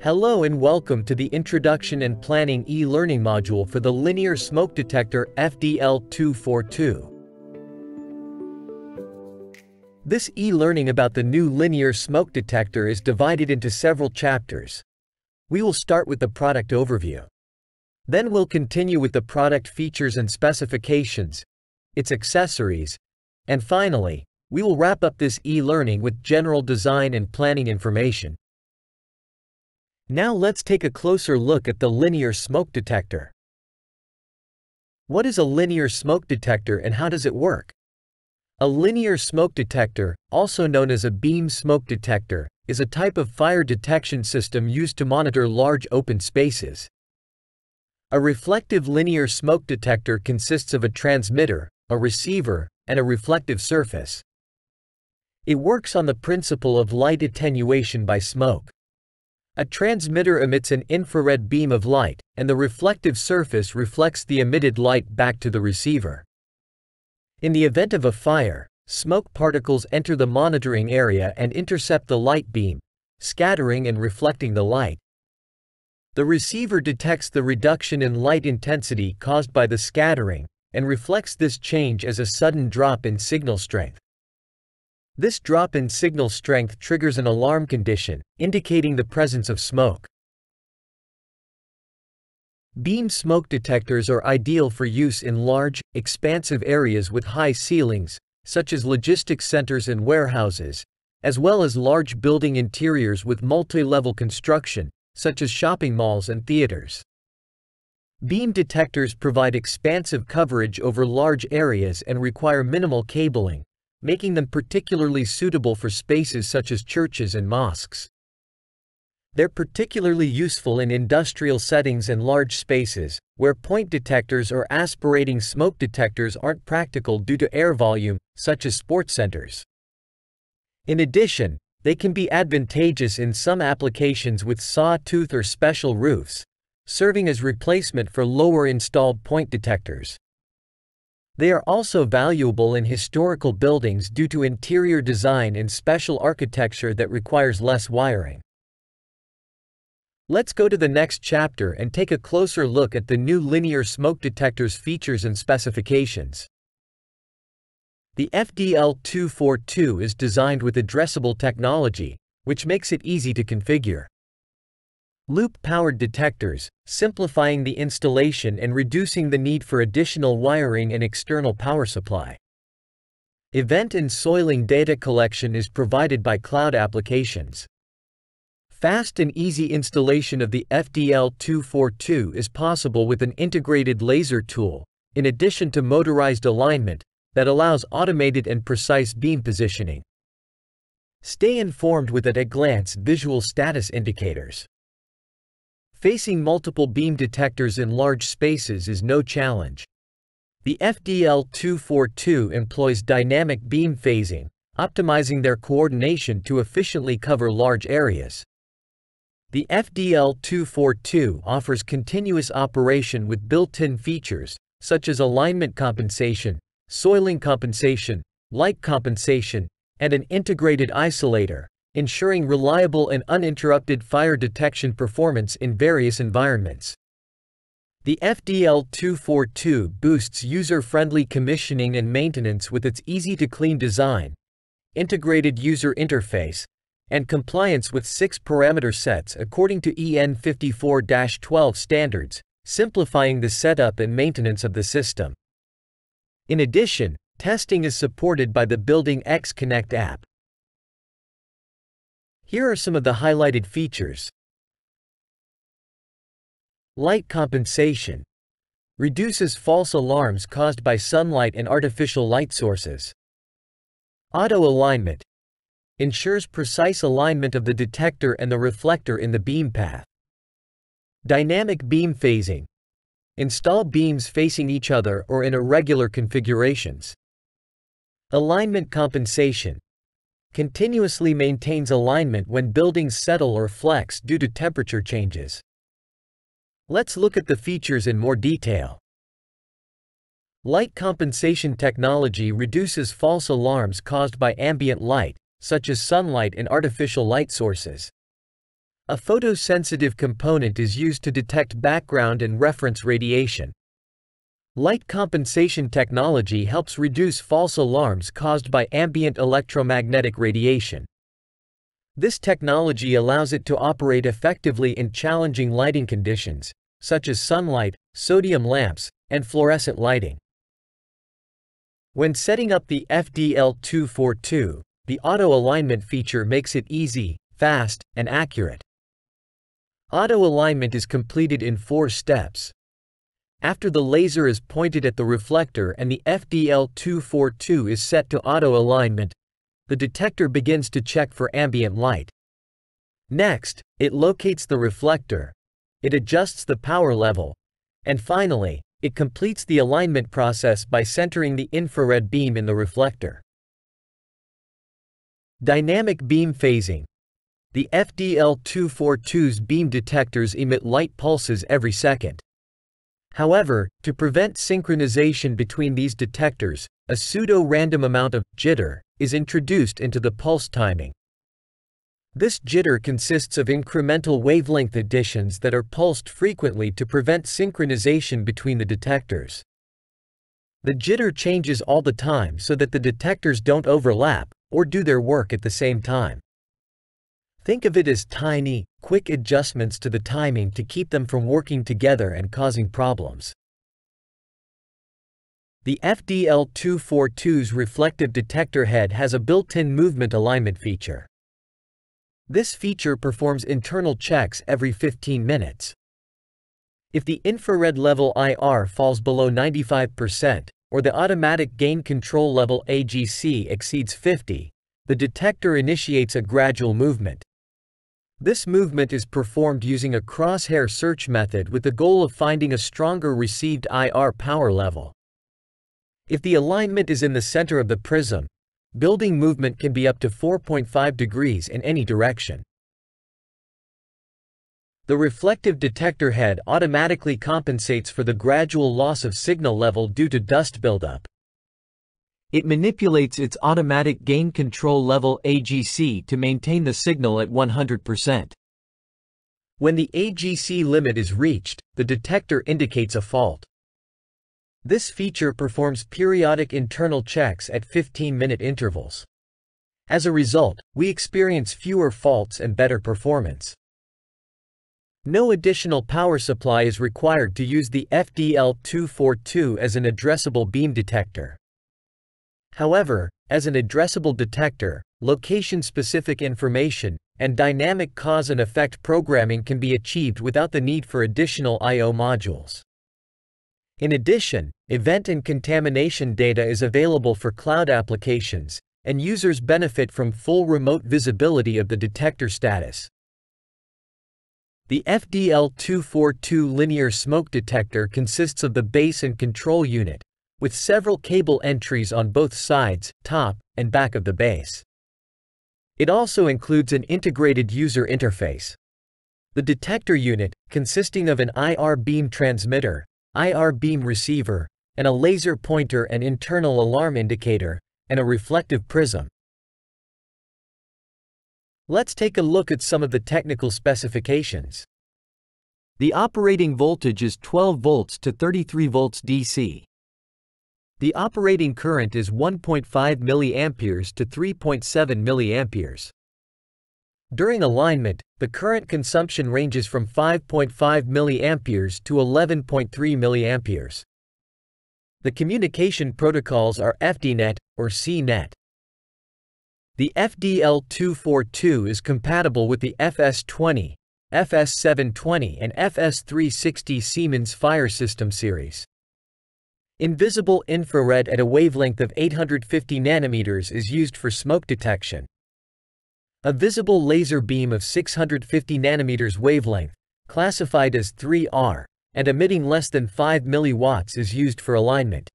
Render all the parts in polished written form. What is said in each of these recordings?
Hello and welcome to the Introduction and Planning e-learning module for the Linear Smoke Detector FDL242. This e-learning about the new linear smoke detector is divided into several chapters. We will start with the product overview. Then we'll continue with the product features and specifications, its accessories, and finally, we will wrap up this e-learning with general design and planning information. Now let's take a closer look at the linear smoke detector. What is a linear smoke detector and how does it work? A linear smoke detector, also known as a beam smoke detector, is a type of fire detection system used to monitor large open spaces. A reflective linear smoke detector consists of a transmitter, a receiver, and a reflective surface. It works on the principle of light attenuation by smoke. A transmitter emits an infrared beam of light, and the reflective surface reflects the emitted light back to the receiver. In the event of a fire, smoke particles enter the monitoring area and intercept the light beam, scattering and reflecting the light. The receiver detects the reduction in light intensity caused by the scattering, and reflects this change as a sudden drop in signal strength. This drop in signal strength triggers an alarm condition, indicating the presence of smoke. Beam smoke detectors are ideal for use in large, expansive areas with high ceilings, such as logistics centers and warehouses, as well as large building interiors with multi-level construction, such as shopping malls and theaters. Beam detectors provide expansive coverage over large areas and require minimal cabling, making them particularly suitable for spaces such as churches and mosques. They're particularly useful in industrial settings and large spaces, where point detectors or aspirating smoke detectors aren't practical due to air volume, such as sports centers. In addition, they can be advantageous in some applications with sawtooth or special roofs, serving as replacement for lower installed point detectors. They are also valuable in historical buildings due to interior design and special architecture that requires less wiring. Let's go to the next chapter and take a closer look at the new linear smoke detector's features and specifications. The FDL242 is designed with addressable technology, which makes it easy to configure. Loop-powered detectors, simplifying the installation and reducing the need for additional wiring and external power supply. Event and soiling data collection is provided by cloud applications. Fast and easy installation of the FDL242 is possible with an integrated laser tool, in addition to motorized alignment, that allows automated and precise beam positioning. Stay informed with at-a-glance visual status indicators. Facing multiple beam detectors in large spaces is no challenge. The FDL242 employs dynamic beam phasing, optimizing their coordination to efficiently cover large areas. The FDL242 offers continuous operation with built-in features, such as alignment compensation, soiling compensation, light compensation, and an integrated isolator, ensuring reliable and uninterrupted fire detection performance in various environments. The FDL242 boosts user-friendly commissioning and maintenance with its easy-to-clean design, integrated user interface, and compliance with 6 parameter sets according to EN 54-12 standards, simplifying the setup and maintenance of the system. In addition, testing is supported by the Building X Connect app. Here are some of the highlighted features. Light compensation. Reduces false alarms caused by sunlight and artificial light sources. Auto alignment. Ensures precise alignment of the detector and the reflector in the beam path. Dynamic beam phasing. Install beams facing each other or in irregular configurations. Alignment compensation. Continuously maintains alignment when buildings settle or flex due to temperature changes. Let's look at the features in more detail. Light compensation technology reduces false alarms caused by ambient light, such as sunlight and artificial light sources. A photosensitive component is used to detect background and reference radiation. Light compensation technology helps reduce false alarms caused by ambient electromagnetic radiation. This technology allows it to operate effectively in challenging lighting conditions, such as sunlight, sodium lamps, and fluorescent lighting. When setting up the FDL242, the auto alignment feature makes it easy, fast, and accurate. Auto alignment is completed in 4 steps. After the laser is pointed at the reflector and the FDL242 is set to auto alignment, the detector begins to check for ambient light. Next, it locates the reflector, it adjusts the power level, and finally, it completes the alignment process by centering the infrared beam in the reflector. Dynamic beam phasing. The FDL242's beam detectors emit light pulses every second. However, to prevent synchronization between these detectors, a pseudo-random amount of jitter is introduced into the pulse timing. This jitter consists of incremental wavelength additions that are pulsed frequently to prevent synchronization between the detectors. The jitter changes all the time so that the detectors don't overlap or do their work at the same time. Think of it as tiny, quick adjustments to the timing to keep them from working together and causing problems. The FDL242's reflective detector head has a built-in movement alignment feature. This feature performs internal checks every 15 minutes. If the infrared level IR falls below 95%, or the automatic gain control level AGC exceeds 50, the detector initiates a gradual movement. This movement is performed using a crosshair search method with the goal of finding a stronger received IR power level. If the alignment is in the center of the prism, building movement can be up to 4.5 degrees in any direction. The reflective detector head automatically compensates for the gradual loss of signal level due to dust buildup. It manipulates its automatic gain control level AGC to maintain the signal at 100%. When the AGC limit is reached, the detector indicates a fault. This feature performs periodic internal checks at 15-minute intervals. As a result, we experience fewer faults and better performance. No additional power supply is required to use the FDL242 as an addressable beam detector. However, as an addressable detector, location-specific information and dynamic cause and effect programming can be achieved without the need for additional I/O modules. In addition, event and contamination data is available for cloud applications, and users benefit from full remote visibility of the detector status. The FDL242 linear smoke detector consists of the base and control unit, with several cable entries on both sides, top, and back of the base. It also includes an integrated user interface. The detector unit, consisting of an IR beam transmitter, IR beam receiver, and a laser pointer and internal alarm indicator, and a reflective prism. Let's take a look at some of the technical specifications. The operating voltage is 12 volts to 33 volts DC. The operating current is 1.5 mA to 3.7 mA. During alignment, the current consumption ranges from 5.5 mA to 11.3 mA. The communication protocols are FDNet or CNET. The FDL242 is compatible with the FS20, FS720 and FS360 Siemens Fire System series. Invisible infrared at a wavelength of 850 nanometers is used for smoke detection. A visible laser beam of 650 nanometers wavelength, classified as 3R, and emitting less than 5 milliwatts is used for alignment.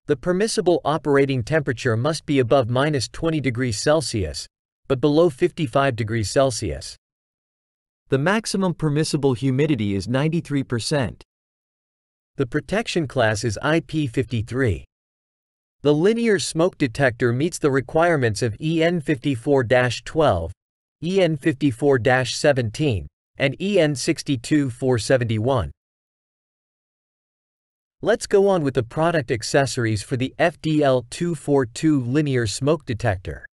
The permissible operating temperature must be above -20 degrees Celsius, but below 55 degrees Celsius. The maximum permissible humidity is 93%. The protection class is IP53. The linear smoke detector meets the requirements of EN54-12, EN54-17, and EN62471. Let's go on with the product accessories for the FDL242 linear smoke detector.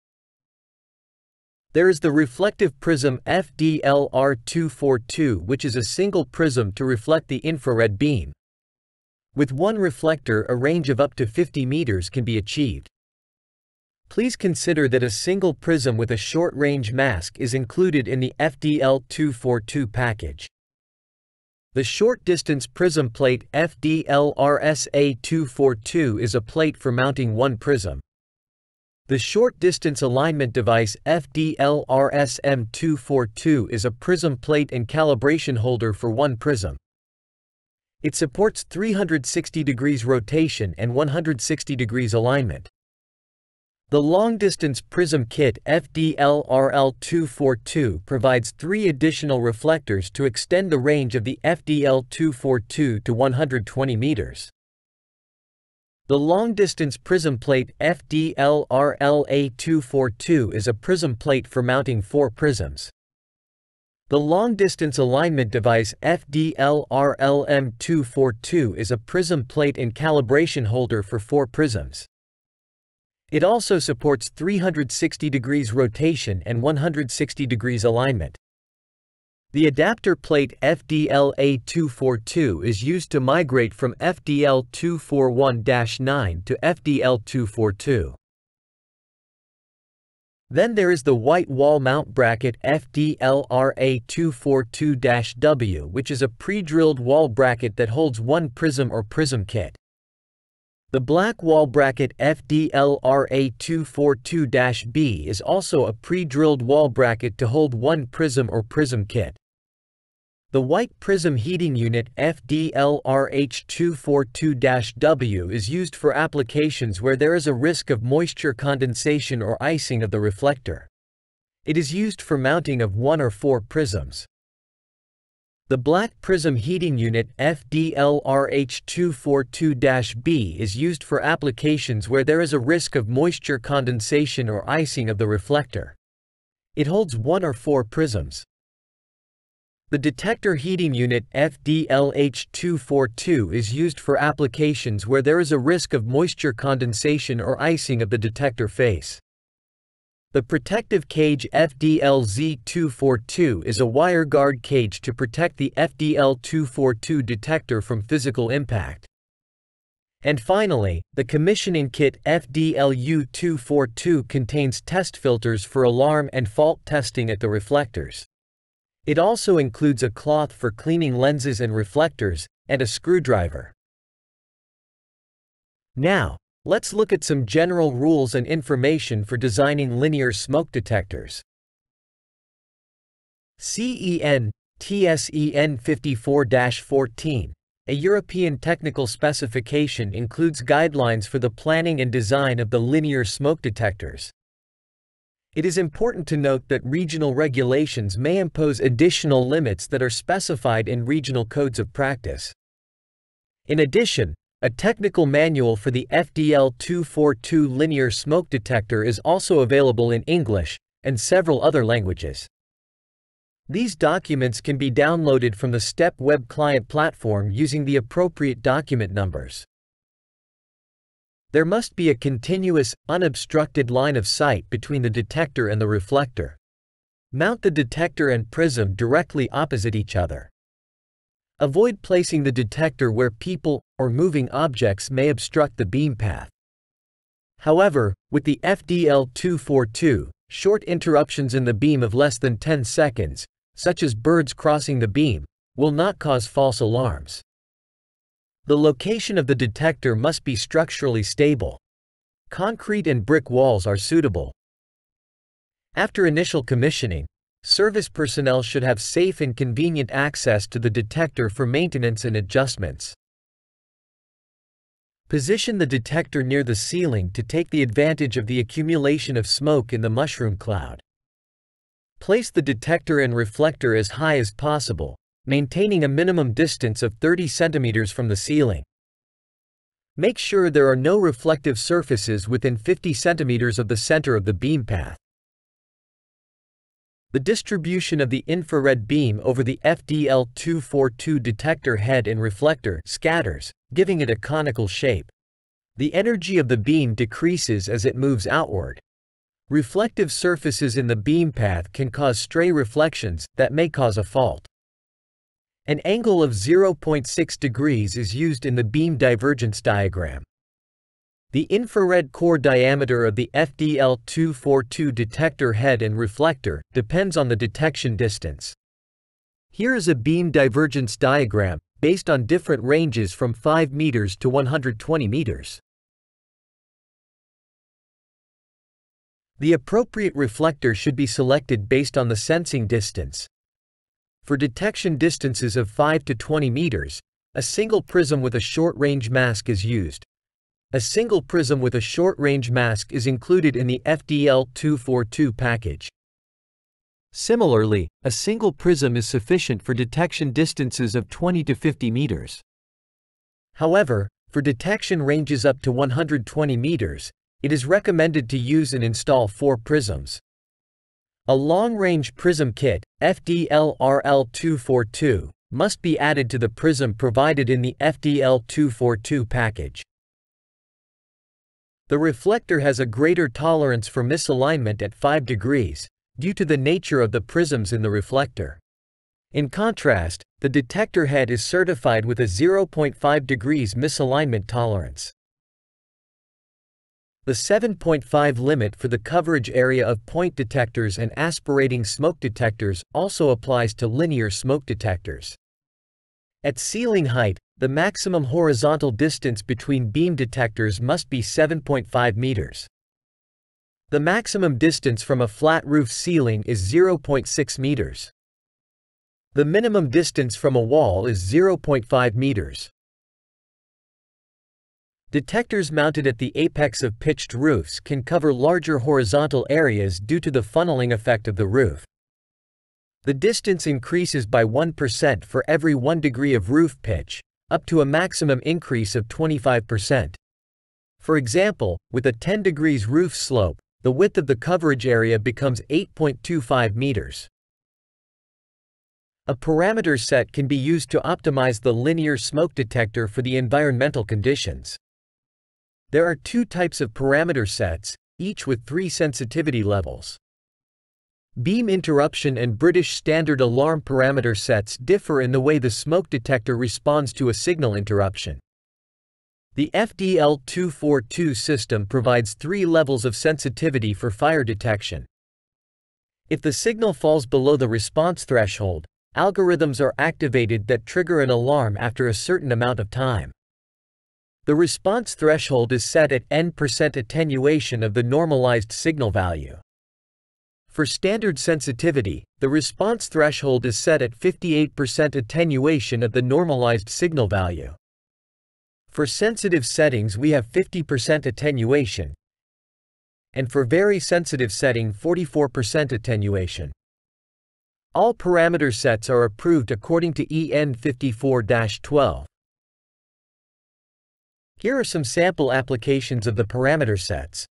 There is the reflective prism FDLR242, which is a single prism to reflect the infrared beam. With one reflector, a range of up to 50 meters can be achieved. Please consider that a single prism with a short-range mask is included in the FDL242 package. The short-distance prism plate FDLRSA242 is a plate for mounting one prism. The short-distance alignment device FDLRSM242 is a prism plate and calibration holder for one prism. It supports 360 degrees rotation and 160 degrees alignment. The long-distance prism kit FDLRL242 provides 3 additional reflectors to extend the range of the FDL242 to 120 meters. The long-distance prism plate FDLRLA242 is a prism plate for mounting 4 prisms. The long-distance alignment device FDLRLM242 is a prism plate and calibration holder for 4 prisms. It also supports 360 degrees rotation and 160 degrees alignment. The adapter plate FDLA242 is used to migrate from FDL241-9 to FDL242. Then there is the white wall mount bracket FDLRA242-W, which is a pre-drilled wall bracket that holds one prism or prism kit. The black wall bracket FDLRA242-B is also a pre-drilled wall bracket to hold one prism or prism kit. The white prism heating unit FDLRH242-W is used for applications where there is a risk of moisture condensation or icing of the reflector. It is used for mounting of 1 or 4 prisms. The black prism heating unit FDLRH242-B is used for applications where there is a risk of moisture condensation or icing of the reflector. It holds 1 or 4 prisms. The detector heating unit FDLH242 is used for applications where there is a risk of moisture condensation or icing of the detector face. The protective cage FDLZ242 is a wire guard cage to protect the FDL242 detector from physical impact. And finally, the commissioning kit FDLU242 contains test filters for alarm and fault testing at the reflectors. It also includes a cloth for cleaning lenses and reflectors, and a screwdriver. Now, let's look at some general rules and information for designing linear smoke detectors. CEN TSEN 54-14, a European technical specification, includes guidelines for the planning and design of the linear smoke detectors. It is important to note that regional regulations may impose additional limits that are specified in regional codes of practice. In addition, a technical manual for the FDL242 linear smoke detector is also available in English and several other languages. These documents can be downloaded from the STEP web client platform using the appropriate document numbers. There must be a continuous, unobstructed line of sight between the detector and the reflector. Mount the detector and prism directly opposite each other. Avoid placing the detector where people or moving objects may obstruct the beam path. However, with the FDL242, short interruptions in the beam of less than 10 seconds, such as birds crossing the beam, will not cause false alarms. The location of the detector must be structurally stable. Concrete and brick walls are suitable. After initial commissioning, service personnel should have safe and convenient access to the detector for maintenance and adjustments. Position the detector near the ceiling to take the advantage of the accumulation of smoke in the mushroom cloud. Place the detector and reflector as high as possible, maintaining a minimum distance of 30 centimeters from the ceiling. Make sure there are no reflective surfaces within 50 centimeters of the center of the beam path. The distribution of the infrared beam over the FDL242 detector head and reflector scatters, giving it a conical shape. The energy of the beam decreases as it moves outward. Reflective surfaces in the beam path can cause stray reflections that may cause a fault. An angle of 0.6 degrees is used in the beam divergence diagram. The infrared core diameter of the FDL242 detector head and reflector depends on the detection distance. Here is a beam divergence diagram based on different ranges from 5 meters to 120 meters. The appropriate reflector should be selected based on the sensing distance. For detection distances of 5 to 20 meters, a single prism with a short-range mask is used. A single prism with a short-range mask is included in the FDL242 package. Similarly, a single prism is sufficient for detection distances of 20 to 50 meters. However, for detection ranges up to 120 meters, it is recommended to use and install 4 prisms. A long-range prism kit, FDL-RL242, must be added to the prism provided in the FDL242 package. The reflector has a greater tolerance for misalignment at 5 degrees, due to the nature of the prisms in the reflector. In contrast, the detector head is certified with a 0.5 degrees misalignment tolerance. The 7.5 limit for the coverage area of point detectors and aspirating smoke detectors also applies to linear smoke detectors. At ceiling height, the maximum horizontal distance between beam detectors must be 7.5 meters. The maximum distance from a flat roof ceiling is 0.6 meters. The minimum distance from a wall is 0.5 meters. Detectors mounted at the apex of pitched roofs can cover larger horizontal areas due to the funneling effect of the roof. The distance increases by 1% for every 1 degree of roof pitch, up to a maximum increase of 25%. For example, with a 10 degrees roof slope, the width of the coverage area becomes 8.25 meters. A parameter set can be used to optimize the linear smoke detector for the environmental conditions. There are 2 types of parameter sets, each with 3 sensitivity levels. Beam interruption and British Standard Alarm parameter sets differ in the way the smoke detector responds to a signal interruption. The FDL242 system provides 3 levels of sensitivity for fire detection. If the signal falls below the response threshold, algorithms are activated that trigger an alarm after a certain amount of time. The response threshold is set at n% attenuation of the normalized signal value. For standard sensitivity, the response threshold is set at 58% attenuation of the normalized signal value. For sensitive settings we have 50% attenuation, and for very sensitive setting 44% attenuation. All parameter sets are approved according to EN 54-12. Here are some sample applications of the parameter sets.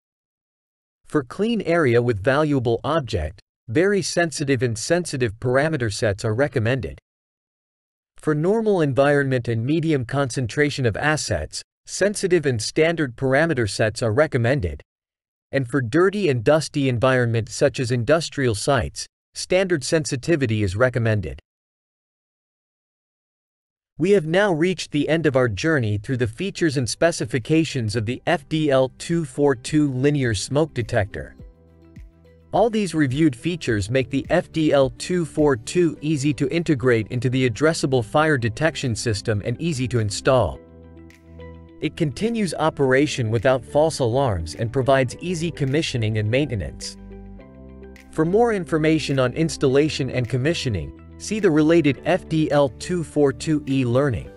For clean area with valuable object, very sensitive and sensitive parameter sets are recommended. For normal environment and medium concentration of assets, sensitive and standard parameter sets are recommended. And for dirty and dusty environment such as industrial sites, standard sensitivity is recommended. We have now reached the end of our journey through the features and specifications of the FDL242 linear smoke detector. All these reviewed features make the FDL242 easy to integrate into the addressable fire detection system and easy to install. It continues operation without false alarms and provides easy commissioning and maintenance. For more information on installation and commissioning, see the related FDL242 e-learning.